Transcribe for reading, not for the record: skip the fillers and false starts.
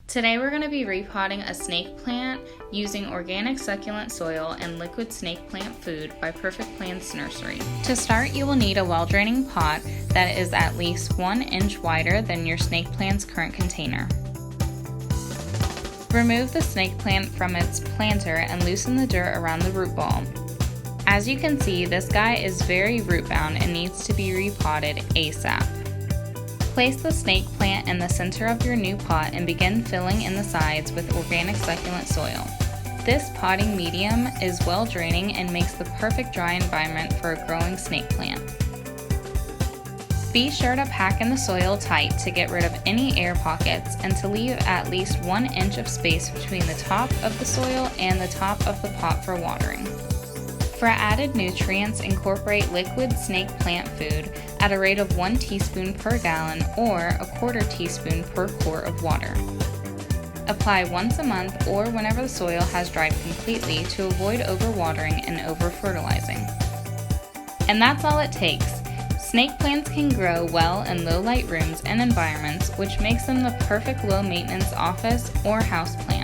Today we're going to be repotting a snake plant using organic succulent soil and liquid snake plant food by Perfect Plants Nursery. To start, you will need a well-draining pot that is at least 1 inch wider than your snake plant's current container. Remove the snake plant from its planter and loosen the dirt around the root ball. As you can see, this guy is very root bound and needs to be repotted ASAP. Place the snake plant in the center of your new pot and begin filling in the sides with organic succulent soil. This potting medium is well draining and makes the perfect dry environment for a growing snake plant. Be sure to pack in the soil tight to get rid of any air pockets and to leave at least 1 inch of space between the top of the soil and the top of the pot for watering. For added nutrients, incorporate liquid snake plant food at a rate of 1 teaspoon per gallon or a 1/4 teaspoon per quart of water. Apply once a month or whenever the soil has dried completely to avoid overwatering and over-fertilizing. And that's all it takes. Snake plants can grow well in low light rooms and environments, which makes them the perfect low maintenance office or house plant.